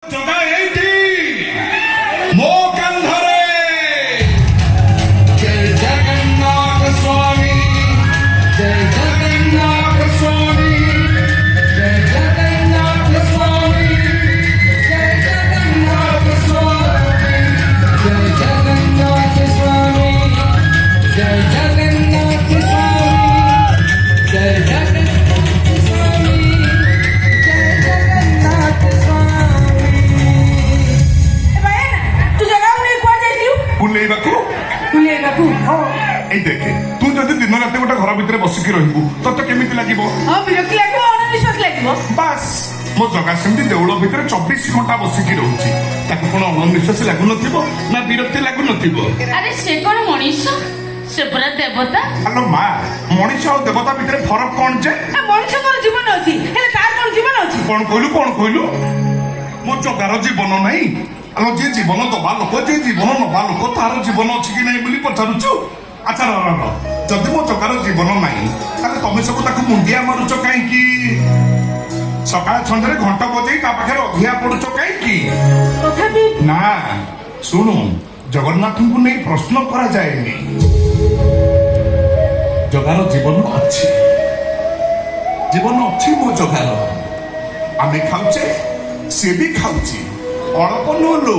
ଜଗା ଏଇଠି ମୋ କାନ୍ଧରେ ଜୟ ଜଗନ୍ନାଥ ସ୍ୱାମୀ ଜୟ ଜଗନ୍ନାଥ ସ୍ୱାମୀ ଜୟ ଜଗନ୍ନାଥ ସ୍ୱାମୀ ଜୟ ଜଗନ୍ନାଥ ସ୍ୱାମୀ ଜୟ ଜଗନ୍ନାଥ ସ୍ୱାମୀ ଜୟ ଜଗନ୍ନାଥ ସ୍ୱାମୀ ଜୟ ବୁଲେଇବାକୁ এই দেখে তুই যদি দিন রাতে গোটে ঘর ভিতরে বসিকি রহিবু তোতে কেমিতি লাগিব বিরক্তি লাগবে অনবিশ্বাস লাগবে বাস ମୋ ଜଗା ସେମିତି ଦେଉଳ ଭିତରେ 24 ଘଣ୍ଟା ବସିକି ରହୁଛି ତାକୁ କଣ ଅଣନିଶ୍ୱାସ ଲାଗୁନଥିବ ନା ବିରକ୍ତି ଲାଗୁନଥିବ? ଆରେ ସେ କଣ ମଣିଷ ସେ ପୁରା ଦେବତା। ଆଲୋ ମା ମଣିଷ ଆଉ ଦେବତା ଭିତରେ ଫରକ କଣ ଯେ? ମଣିଷଙ୍କର ଜୀବନ ଅଛି ହେଲେ ତାର କଣ ଜୀବନ ଅଛି? କଣ କହିଲୁ ମୋ ଜଗାର ଜୀବନ ନାହିଁ? ଆଲୋ ଯିଏ ଜୀବନ ଦବା ଲୋକ ଯିଏ ଜୀବନ ନବା ଲୋକ ତାର ଜୀବନ ଅଛି କି ନାହିଁ ବୋଲି ପଚାରୁଛୁ? ଆଚ୍ଛା ର ଯଦି ମୋ ଜଗାର ଜୀବନ ନାହିଁ ତାହେଲେ ତମେ ସବୁ ତାକୁ ମୁଣ୍ଡିଆ ମାରୁଛ କାହିଁକି? ସକାଳ ସନ୍ଧ୍ୟାରେ ଘଣ୍ଟ ବଜେଇ ତା ପାଖରେ ଅଧିଆ ପଡୁଛ କାହିଁକି? ତଥାପି ନା ଶୁଣୁ ଜଗନ୍ନାଥଙ୍କୁ ନେଇ ପ୍ରଶ୍ନ କରାଯାଏନି। ଜଗାର ଜୀବନ ଅଛି ମୋ ଜଗାର। ଆମେ ଖାଉଛେ ସେ ବି ଖାଉଛି ଅଳ୍ପ ନୁହଁ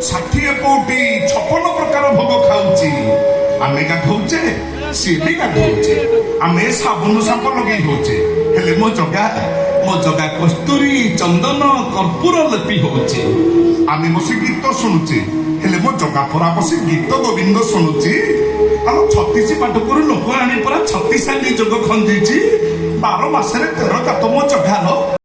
60 କୋଟି 56 ପ୍ରକାର ଭୋଗ ଖାଉଛି। ଆମେ ଗାଧଉଛେ ସେ ବି ଗାଧଉଛେ ଆମେ ସାବୁନ ସାପ ଲଗେଇ ଦଉଛେ ହେଲେ ମୋ ଜଗା କସ୍ତୁରୀ ଚନ୍ଦନ କର୍ପୂର ଲେପି ହଉଛି। ଆମେ ବସି ଗୀତ ଶୁଣୁଛେ ହେଲେ ମୋ ଜଗା ପରା ବସି ଗୀତ ଗୋବିନ୍ଦ ଶୁଣୁଛି। ଆଉ 36 ପାଟପୁର ଲୋକ ଆଣି ପରା 36 ଯୋଗ ଖଞ୍ଜିଛି 12 ମାସରେ 13 ଜାତ ମୋ ଜଗାର।